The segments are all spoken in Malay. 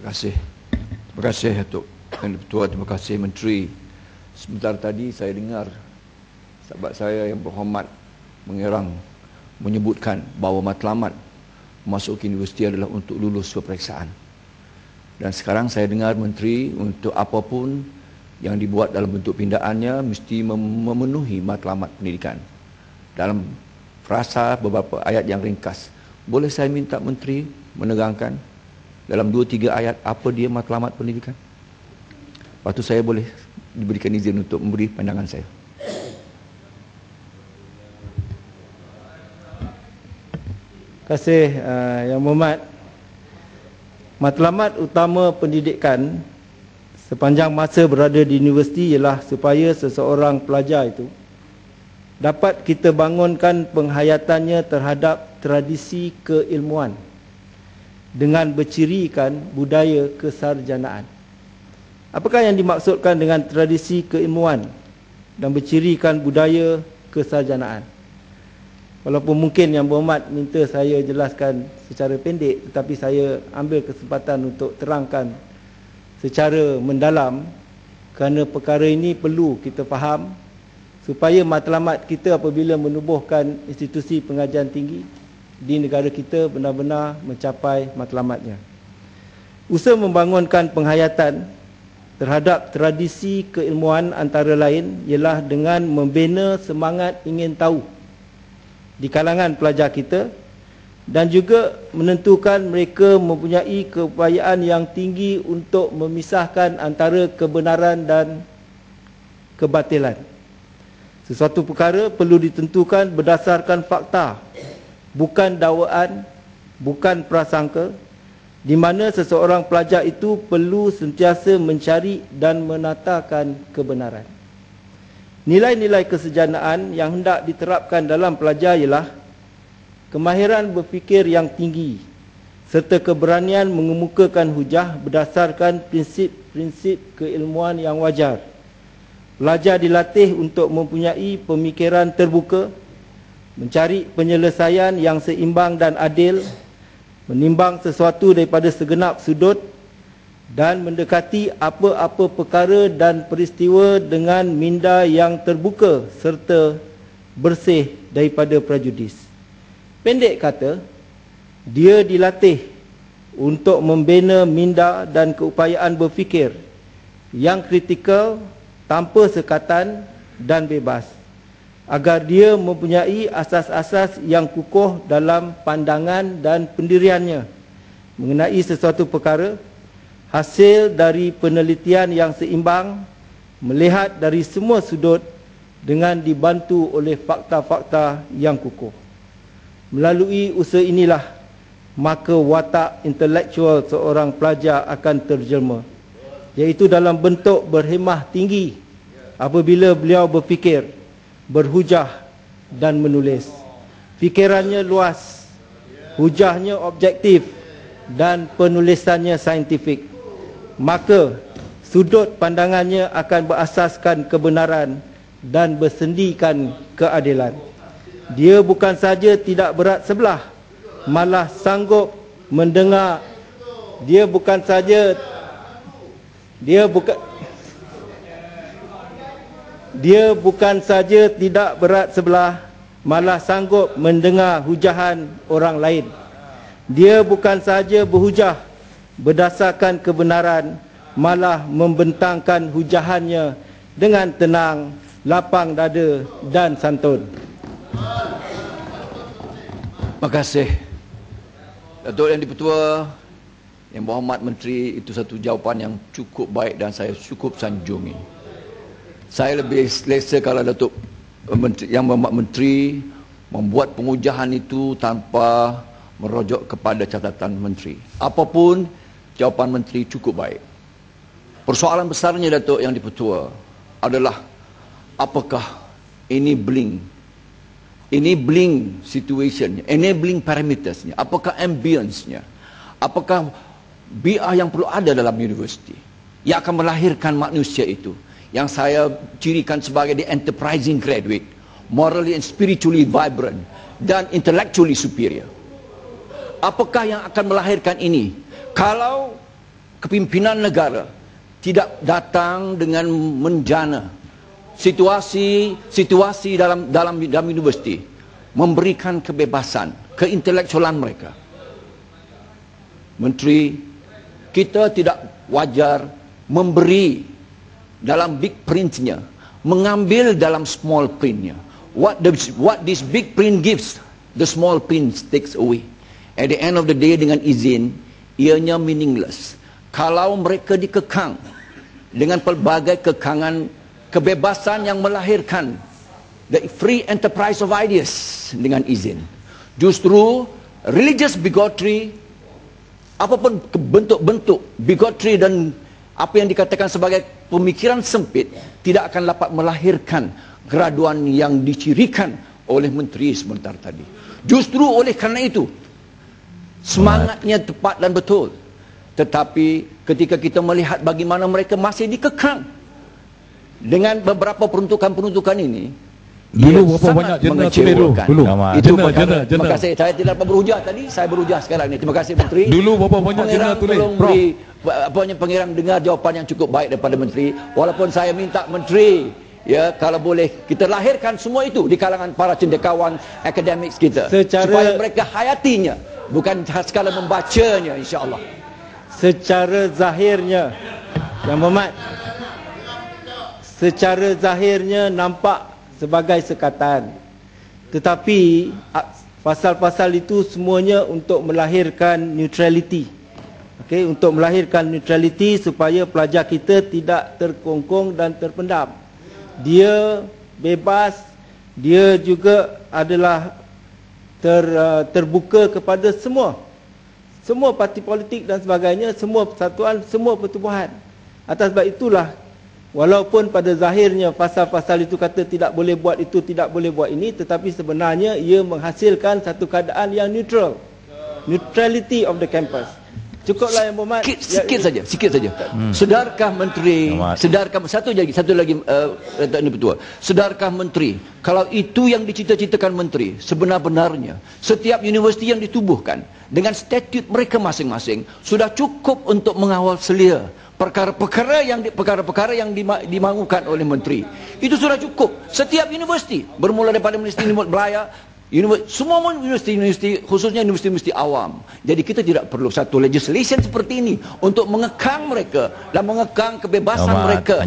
Terima kasih. Terima kasih Datuk Ketua, terima kasih Menteri. Sebentar tadi saya dengar sahabat saya yang berhormat menyebutkan bahawa matlamat masuk ke universiti adalah untuk lulus peperiksaan. Dan sekarang saya dengar Menteri untuk apapun yang dibuat dalam bentuk pindaannya mesti memenuhi matlamat pendidikan. Dalam frasa beberapa ayat yang ringkas, boleh saya minta Menteri menerangkan dalam 2-3 ayat apa dia matlamat pendidikan? Lepas tu saya boleh diberikan izin untuk memberi pandangan saya. Terima kasih Yang Berhormat. Matlamat utama pendidikan sepanjang masa berada di universiti ialah supaya seseorang pelajar itu dapat kita bangunkan penghayatannya terhadap tradisi keilmuan dengan bercirikan budaya kesarjanaan. Apakah yang dimaksudkan dengan tradisi keilmuan dan bercirikan budaya kesarjanaan? Walaupun mungkin Yang Berhormat minta saya jelaskan secara pendek, tetapi saya ambil kesempatan untuk terangkan secara mendalam kerana perkara ini perlu kita faham supaya matlamat kita apabila menubuhkan institusi pengajian tinggi di negara kita benar-benar mencapai matlamatnya. Usaha membangunkan penghayatan terhadap tradisi keilmuan antara lain ialah dengan membina semangat ingin tahu di kalangan pelajar kita dan juga menentukan mereka mempunyai keupayaan yang tinggi untuk memisahkan antara kebenaran dan kebatilan. Sesuatu perkara perlu ditentukan berdasarkan fakta, bukan dakwaan, bukan prasangka, di mana seseorang pelajar itu perlu sentiasa mencari dan menatakan kebenaran. Nilai-nilai kesejahteraan yang hendak diterapkan dalam pelajar ialah kemahiran berfikir yang tinggi serta keberanian mengemukakan hujah berdasarkan prinsip-prinsip keilmuan yang wajar. Pelajar dilatih untuk mempunyai pemikiran terbuka, mencari penyelesaian yang seimbang dan adil, menimbang sesuatu daripada segenap sudut dan mendekati apa-apa perkara dan peristiwa dengan minda yang terbuka serta bersih daripada prejudis. Pendek kata, dia dilatih untuk membina minda dan keupayaan berfikir yang kritikal, tanpa sekatan dan bebas, agar dia mempunyai asas-asas yang kukuh dalam pandangan dan pendiriannya mengenai sesuatu perkara, hasil dari penelitian yang seimbang, melihat dari semua sudut dengan dibantu oleh fakta-fakta yang kukuh. Melalui usaha inilah maka watak intelektual seorang pelajar akan terjelma, iaitu dalam bentuk berhemah tinggi apabila beliau berfikir, berhujah dan menulis. Fikirannya luas, hujahnya objektif dan penulisannya saintifik. Maka sudut pandangannya akan berasaskan kebenaran dan bersendikan keadilan. Dia bukan saja tidak berat sebelah, malah sanggup mendengar. Dia bukan saja tidak berat sebelah, malah sanggup mendengar hujahan orang lain. Dia bukan saja berhujah berdasarkan kebenaran, malah membentangkan hujahannya dengan tenang, lapang dada dan santun. Terima kasih Datuk Yang Di-Pertua. Yang Berhormat Menteri, itu satu jawapan yang cukup baik dan saya cukup sanjungi. Saya lebih selesa kalau Datuk Yang Berhormat Menteri membuat pengujahan itu tanpa merujuk kepada catatan Menteri. Apapun jawapan Menteri cukup baik. Persoalan besarnya Datuk Yang Di-Pertua adalah apakah enabling situation, enabling parametersnya, apakah ambience-nya, apakah biar yang perlu ada dalam universiti yang akan melahirkan manusia itu, yang saya cirikan sebagai the enterprising graduate, morally and spiritually vibrant dan intellectually superior. Apakah yang akan melahirkan ini? Kalau kepimpinan negara tidak datang dengan menjana situasi dalam universiti, memberikan kebebasan keintelektualan mereka. Menteri, kita tidak wajar memberi dalam big printnya, mengambil dalam small printnya. What this big print gives, the small print takes away. At the end of the day, dengan izin, ianya meaningless. Kalau mereka dikekang dengan pelbagai kekangan, kebebasan yang melahirkan the free enterprise of ideas dengan izin. Justru religious bigotry, apapun bentuk-bentuk bigotry dan apa yang dikatakan sebagai pemikiran sempit, tidak akan dapat melahirkan graduan yang dicirikan oleh menteri sebentar tadi. Justru oleh kerana itu, semangatnya tepat dan betul. Tetapi ketika kita melihat bagaimana mereka masih dikekang dengan beberapa peruntukan-peruntukan ini, dulu berapa banyak jurnal tulis dulu. Itu terima kasih. Saya tidak dapat berhujah tadi, saya berhujah sekarang ni. Terima kasih Menteri. Dulu berapa banyak jurnal tulis, Prof? Pengiram dengar jawapan yang cukup baik daripada Menteri. Walaupun saya minta Menteri, ya, kalau boleh kita lahirkan semua itu di kalangan para cendekiawan akademik kita, supaya mereka hayatinya, bukan sekadar membacanya, insya-Allah. Secara zahirnya, Yang Berhormat, secara zahirnya nampak sebagai sekatan, tetapi pasal-pasal itu semuanya untuk melahirkan neutrality. Okey, untuk melahirkan neutrality supaya pelajar kita tidak terkongkong dan terpendam. Dia bebas, dia juga adalah terbuka kepada semua parti politik dan sebagainya, semua persatuan, semua pertubuhan. Atas sebab itulah, walaupun pada zahirnya pasal-pasal itu kata tidak boleh buat itu, tidak boleh buat ini, tetapi sebenarnya ia menghasilkan satu keadaan yang neutral. Neutrality of the campus. Cukuplah Yang Berhormat. Sikit saja. Sedarkah Menteri, satu lagi ini betul. Sedarkah Menteri, kalau itu yang dicita-citakan Menteri, sebenar-benarnya setiap universiti yang ditubuhkan dengan statut mereka masing-masing sudah cukup untuk mengawal selia perkara-perkara yang dimahukan oleh Menteri. Itu sudah cukup. Setiap universiti, bermula daripada Universiti Belaya, semua universiti, khususnya universiti awam. Jadi kita tidak perlu satu legislation seperti ini untuk mengekang mereka dan mengekang kebebasan mereka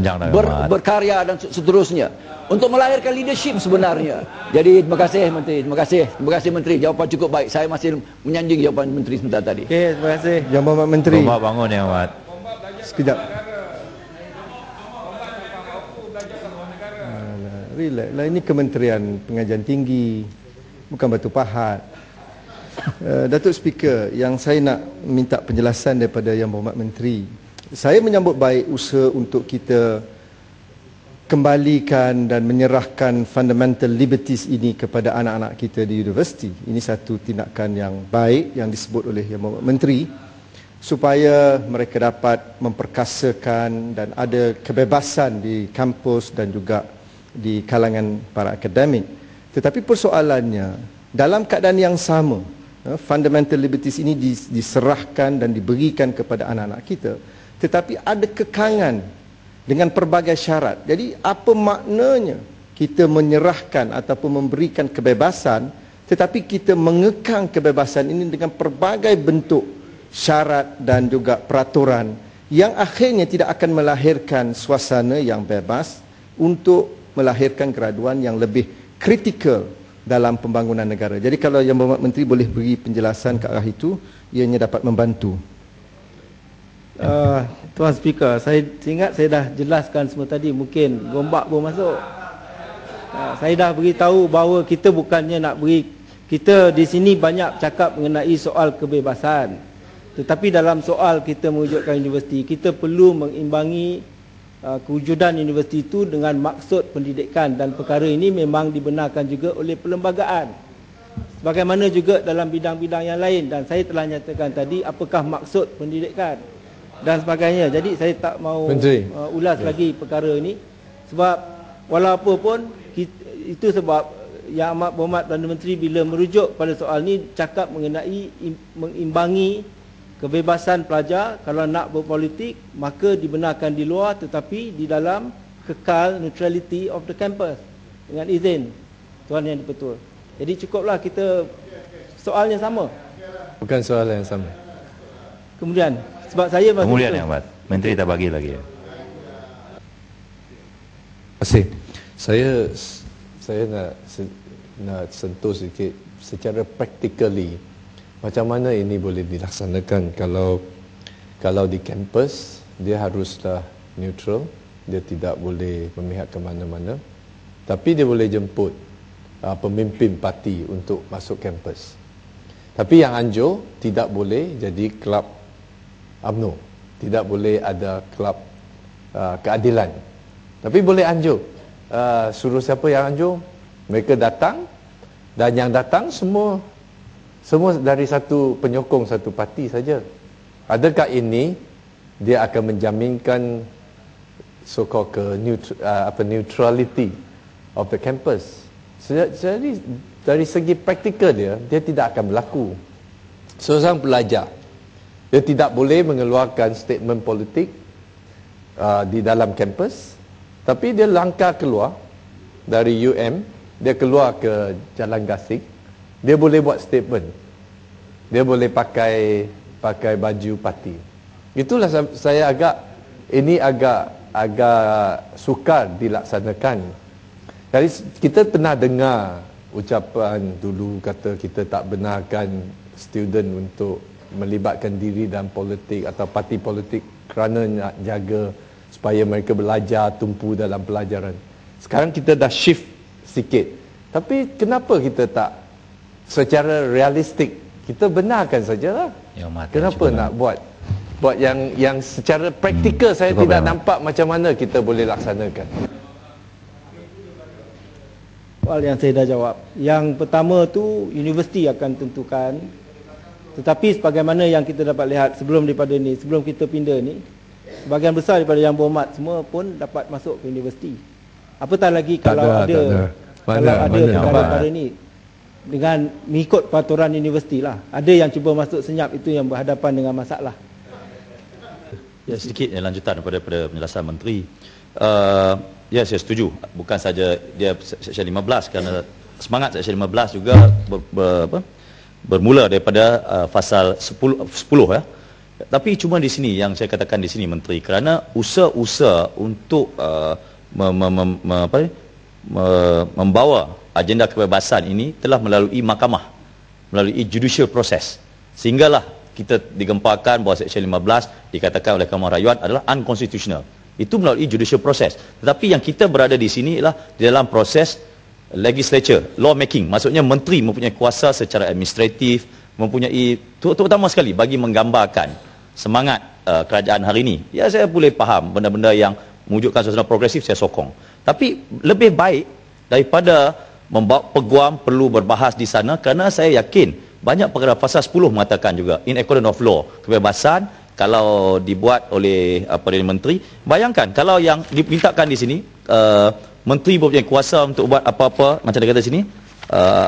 berkarya dan seterusnya, untuk melahirkan leadership sebenarnya. Jadi terima kasih Menteri, terima kasih Menteri, jawapan cukup baik. Saya masih menyanjung jawapan Menteri sebentar tadi. Okey, terima kasih Yang Berhormat Menteri. Berhormat bangun Yang Berhormat. Sekejap. Relax lah, ini Kementerian Pengajian Tinggi, bukan batu pahat. Datuk Speaker, yang saya nak minta penjelasan daripada Yang Berhormat Menteri. Saya menyambut baik usaha untuk kita kembalikan dan menyerahkan fundamental liberties ini kepada anak-anak kita di universiti. Ini satu tindakan yang baik yang disebut oleh Yang Berhormat Menteri, supaya mereka dapat memperkasakan dan ada kebebasan di kampus dan juga di kalangan para akademik. Tetapi persoalannya, dalam keadaan yang sama, fundamental liberties ini diserahkan dan diberikan kepada anak-anak kita, tetapi ada kekangan dengan pelbagai syarat. Jadi apa maknanya kita menyerahkan ataupun memberikan kebebasan, tetapi kita mengekang kebebasan ini dengan pelbagai bentuk syarat dan juga peraturan yang akhirnya tidak akan melahirkan suasana yang bebas untuk melahirkan graduan yang lebih kritikal dalam pembangunan negara. Jadi kalau Yang Berhormat Menteri boleh beri penjelasan ke arah itu, ianya dapat membantu. Tuan Speaker, saya ingat saya dah jelaskan semua tadi, mungkin gombak pun masuk. Saya dah beritahu bahawa kita bukannya nak beri, kita di sini banyak cakap mengenai soal kebebasan. Tetapi dalam soal kita mewujudkan universiti, kita perlu mengimbangi kewujudan universiti itu dengan maksud pendidikan, dan perkara ini memang dibenarkan juga oleh perlembagaan. Sebagaimana juga dalam bidang-bidang yang lain, dan saya telah nyatakan tadi apakah maksud pendidikan dan sebagainya. Jadi saya tak mau ulas lagi perkara ini, sebab walaupun itu sebab Yang Amat Berhormat Perdana Menteri bila merujuk pada soal ini cakap mengenai mengimbangi kebebasan pelajar kalau nak berpolitik maka dibenarkan di luar tetapi di dalam kekal neutrality of the campus dengan izin Tuan Yang Dipertua. Jadi cukuplah kita soalnya sama. Bukan soalan yang sama. Kemudian sebab saya masuk Kemudian Yang Amat, Menteri tak bagi lagi. Terima kasih. Saya nak sentuh sikit secara practically macam mana ini boleh dilaksanakan. Kalau di kampus dia haruslah neutral, dia tidak boleh memihak ke mana-mana, tapi dia boleh jemput pemimpin parti untuk masuk kampus. Tapi yang anjur tidak boleh jadi kelab UMNO, tidak boleh ada kelab keadilan. Tapi boleh anjur, suruh siapa yang anjur, mereka datang, dan yang datang semua dari satu penyokong satu parti saja. Adakah ini dia akan menjaminkan so-called neutrality of the campus? Jadi dari segi praktikal dia tidak akan berlaku. Seorang pelajar dia tidak boleh mengeluarkan statement politik di dalam kampus, tapi dia langkah keluar dari UM, dia keluar ke Jalan Gasing, dia boleh buat statement, dia boleh pakai baju parti. Itulah saya agak sukar dilaksanakan. Jadi kita pernah dengar ucapan dulu kata kita tak benarkan student untuk melibatkan diri dalam politik atau parti politik kerana nak jaga supaya mereka belajar tumpu dalam pelajaran. Sekarang kita dah shift sikit. Tapi kenapa kita tak secara realistik kita benarkan sajalah? Kenapa nak buat yang secara praktikal saya tidak nampak macam mana kita boleh laksanakan. Soal yang saya dah jawab. Yang pertama tu universiti akan tentukan. Tetapi sebagaimana yang kita dapat lihat sebelum kita pindah ni, sebahagian besar daripada yang berhormat semua pun dapat masuk ke universiti. Apatah lagi kalau ada perkara-perkara ni dengan mengikut peraturan universiti lah. Ada yang cuba masuk senyap, itu yang berhadapan dengan masalah. Ya, sedikit lanjutan daripada penjelasan Menteri. Ya, saya setuju. Bukan saja dia Seksyen 15, kerana semangat Seksyen 15 juga bermula daripada pasal 10 ya. Tapi cuma di sini yang saya katakan di sini Menteri, kerana usaha-usaha untuk membawa agenda kebebasan ini telah melalui mahkamah, melalui judicial process, sehinggalah kita digemparkan bahawa Seksyen 15 dikatakan oleh Mahkamah Rayuan adalah unconstitutional. Itu melalui judicial process. Tetapi yang kita berada di sini ialah di dalam proses legislature, law making. Maksudnya menteri mempunyai kuasa secara administratif, mempunyai terutama sekali bagi menggambarkan semangat kerajaan hari ini. Ya, saya boleh faham benda-benda yang mewujudkan suasana progresif, saya sokong. Tapi lebih baik daripada membawa peguam perlu berbahas di sana, kerana saya yakin banyak perkara pasal 10 mengatakan juga in accordance of law, kebebasan kalau dibuat oleh Perdana Menteri. Bayangkan kalau yang dimintakan di sini menteri mempunyai kuasa untuk buat apa-apa, macam dia kata sini,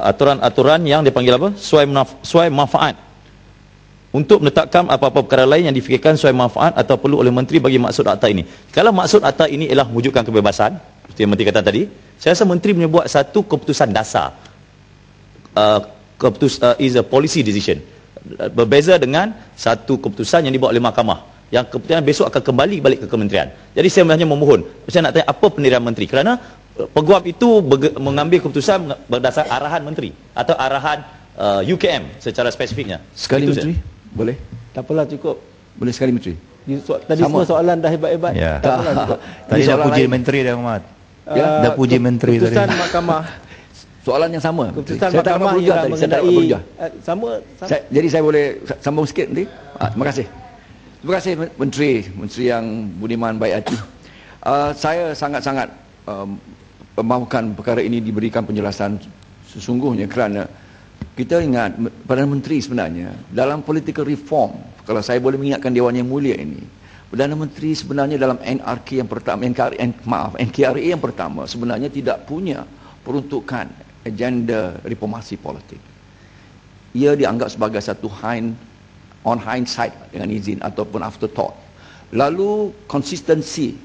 aturan-aturan yang dipanggil apa? Suai manfaat. Untuk menetapkan apa-apa perkara lain yang difikirkan suai manfaat atau perlu oleh menteri bagi maksud akta ini. Kalau maksud akta ini ialah mewujudkan kebebasan, seperti yang menteri kata tadi, saya rasa menteri menyebut satu keputusan dasar. Is a policy decision. Berbeza dengan satu keputusan yang dibuat oleh mahkamah, yang keputusan besok akan kembali balik ke kementerian. Jadi saya sebenarnya memohon, saya nak tanya apa pendirian menteri, kerana peguam itu mengambil keputusan berdasar arahan menteri atau arahan UKM secara spesifiknya. Sekali itu Menteri, boleh? Tak apalah, cukup. Boleh sekali Menteri? Tadi semua soalan dah hebat-hebat. Ya. Tak apalah, cukup. Tadi dah soalan puji lain. Menteri dah, Ahmad. Dah puji Menteri tadi. Keputusan mahkamah. Soalan yang sama. Keputusan Saya tak mahkamah dapat berhujah ialah tadi. Saya tak dapat mengenai berhujah. sama. Jadi saya boleh sambung sikit nanti. Terima kasih. Terima kasih Menteri yang budiman baik hati. Saya sangat-sangat memahukan perkara ini diberikan penjelasan sesungguhnya, kerana kita ingat Perdana Menteri sebenarnya dalam political reform, kalau saya boleh mengingatkan Dewan Yang Mulia ini, Perdana Menteri sebenarnya dalam NKRI yang pertama sebenarnya tidak punya peruntukan agenda reformasi politik. Ia dianggap sebagai satu on hindsight dengan izin ataupun afterthought. Lalu konsistensi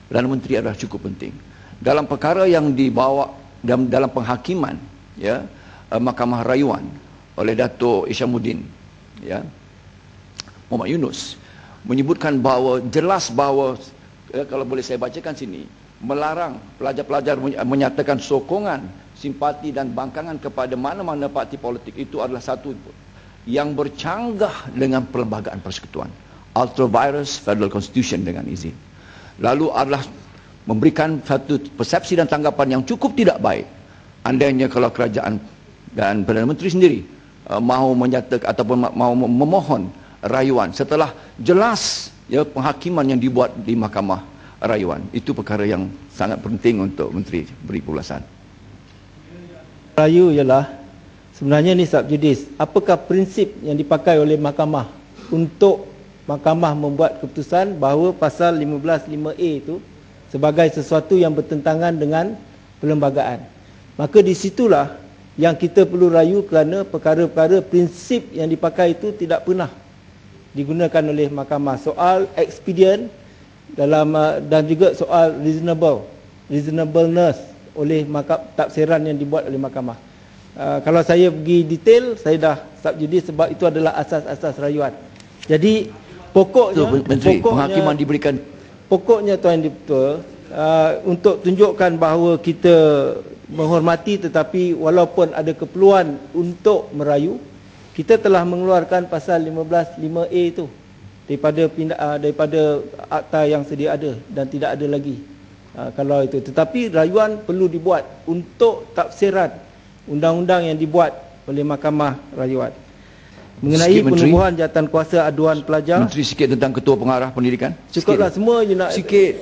Perdana Menteri adalah cukup penting dalam perkara yang dibawa dalam penghakiman, ya, Mahkamah Rayuan oleh Dato' Isyamuddin, ya, Muhammad Yunus, menyebutkan bahawa jelas bahawa, kalau boleh saya bacakan sini, melarang pelajar-pelajar menyatakan sokongan, simpati dan bangkangan kepada mana-mana parti politik. Itu adalah satu yang bercanggah dengan Perlembagaan Persekutuan, ultra virus Federal Constitution dengan izin. Lalu adalah memberikan satu persepsi dan tanggapan yang cukup tidak baik andainya kalau kerajaan dan Perdana Menteri sendiri mahu menyatakan ataupun mahu memohon rayuan setelah jelas, ya, penghakiman yang dibuat di Mahkamah Rayuan. Itu perkara yang sangat penting untuk Menteri beri ulasan. Rayu ialah sebenarnya ni sub judice. Apakah prinsip yang dipakai oleh mahkamah untuk mahkamah membuat keputusan bahawa pasal 15(5)A itu sebagai sesuatu yang bertentangan dengan perlembagaan. Maka di situlah yang kita perlu rayu, kerana perkara-perkara prinsip yang dipakai itu tidak pernah digunakan oleh mahkamah. Soal expedient dalam dan juga soal reasonableness oleh tafsiran yang dibuat oleh mahkamah. Kalau saya pergi detail, saya dah sub judice sebab itu adalah asas-asas rayuan. Jadi pokoknya, Menteri, penghakiman diberikan. Pokoknya Tuan Dipertua, untuk tunjukkan bahawa kita menghormati, tetapi walaupun ada keperluan untuk merayu, kita telah mengeluarkan pasal 15(5)A itu daripada akta yang sedia ada dan tidak ada lagi. Kalau itu, tetapi rayuan perlu dibuat untuk tafsiran undang-undang yang dibuat oleh Mahkamah Rayuan mengenai penubuhan jawatan kuasa aduan pelajar. Menteri, sikit tentang Ketua Pengarah Pendidikan. Cukuplah, semua je nak sikit.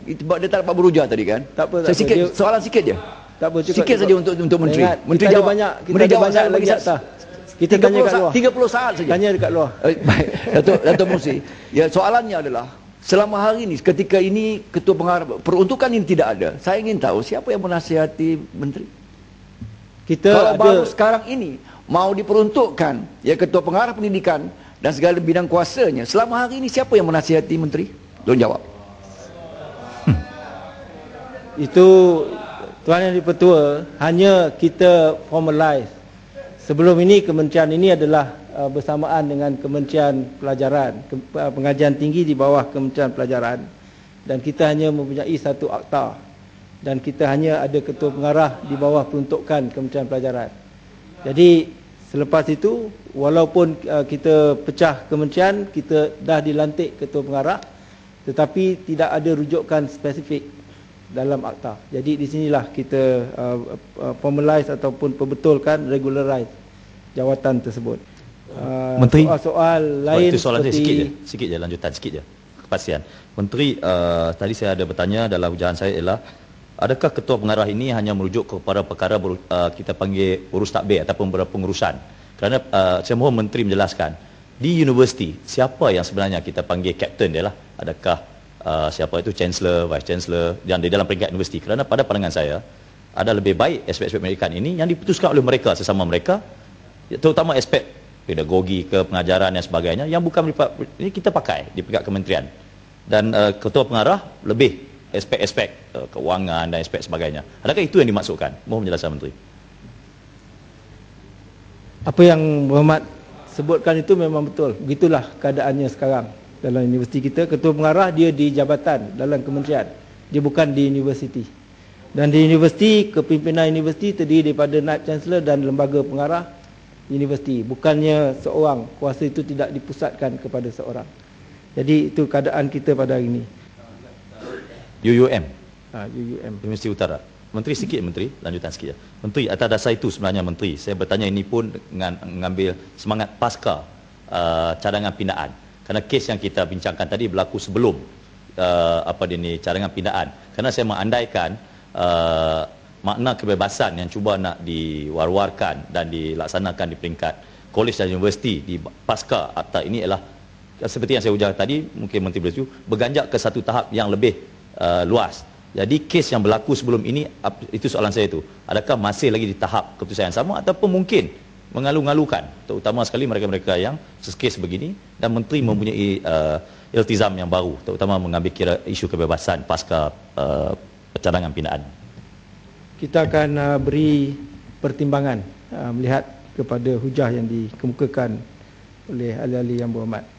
Sebab dia tak dapat berujar tadi kan. Tak apa, saya sikit, soalan sikit je. Tak apa, cukup. Sikit saja untuk Menteri. Ingat, Menteri kita jawab. ada banyak, kita Menteri ada jawab banyak saya lagi atas. Kita 30 tanya kat luar. 30 saat saja. Tanya dekat luar. Baik, Dato' Musi. Ya, soalannya adalah selama hari ini, ketika ini Ketua Pengarah peruntukan ini tidak ada, saya ingin tahu siapa yang menasihati Menteri. Kita kalau ada baru sekarang ini mau diperuntukkan, ya, Ketua Pengarah Pendidikan dan segala bidang kuasanya, selama hari ini siapa yang menasihati Menteri? Tolong jawab. itu Tuan Yang Dipertua, hanya kita formalize. Sebelum ini kementerian ini adalah bersamaan dengan Kementerian Pelajaran, pengajian tinggi di bawah Kementerian Pelajaran, dan kita hanya mempunyai satu akta dan kita hanya ada Ketua Pengarah di bawah peruntukan Kementerian Pelajaran. Jadi selepas itu, walaupun kita pecah kementerian, kita dah dilantik Ketua Pengarah, tetapi tidak ada rujukan spesifik dalam akta. Jadi di sinilah kita formalize ataupun perbetulkan, regularize jawatan tersebut. Menteri, soal-soal lain itu soalan seperti saya sikit je lanjutan sikit je kepastian. Menteri, tadi saya ada bertanya dalam ucapan saya ialah, adakah Ketua Pengarah ini hanya merujuk kepada perkara kita panggil urus takbir ataupun berpengurusan? Kerana saya mohon Menteri menjelaskan, di universiti siapa yang sebenarnya kita panggil kapten dia lah? Adakah siapa itu Chancellor, Vice Chancellor yang di dalam peringkat universiti? Kerana pada pandangan saya, ada lebih baik aspek-aspek pendidikan ini yang diputuskan oleh mereka sesama mereka, terutama aspek pedagogi ke pengajaran dan sebagainya, yang bukan ini kita pakai di peringkat kementerian. Dan Ketua Pengarah lebih aspek-aspek kewangan dan aspek sebagainya. Adakah itu yang dimaksudkan? Mohon penjelasan Menteri. apa yang Berhormat sebutkan itu memang betul. Begitulah keadaannya sekarang dalam universiti kita. Ketua Pengarah dia di jabatan dalam kementerian, dia bukan di universiti. Dan di universiti, kepimpinan universiti terdiri daripada Naib Chancellor dan lembaga pengarah universiti. Bukannya seorang, kuasa itu tidak dipusatkan kepada seorang. Jadi itu keadaan kita pada hari ini. UUM, UUM. Universiti Utara. Menteri sikit, Menteri, lanjutan sikit. Menteri, atas dasar itu sebenarnya Menteri, saya bertanya ini pun dengan mengambil semangat pasca cadangan pindaan. Kerana kes yang kita bincangkan tadi berlaku sebelum cadangan pindaan. Kerana saya mengandaikan makna kebebasan yang cuba nak diwar-warkan dan dilaksanakan di peringkat kolej dan universiti di pasca akta ini ialah seperti yang saya ujar tadi, mungkin Menteri boleh setuju, berganjak ke satu tahap yang lebih luas. Jadi kes yang berlaku sebelum ini, itu soalan saya itu, adakah masih lagi di tahap keputusan yang sama ataupun mungkin mengalu-ngalukan, terutama sekali mereka-mereka yang kes begini, dan menteri mempunyai iltizam yang baru, terutama mengambil kira isu kebebasan pasca cadangan pindaan. Kita akan beri pertimbangan melihat kepada hujah yang dikemukakan oleh ahli-ahli yang berhormat.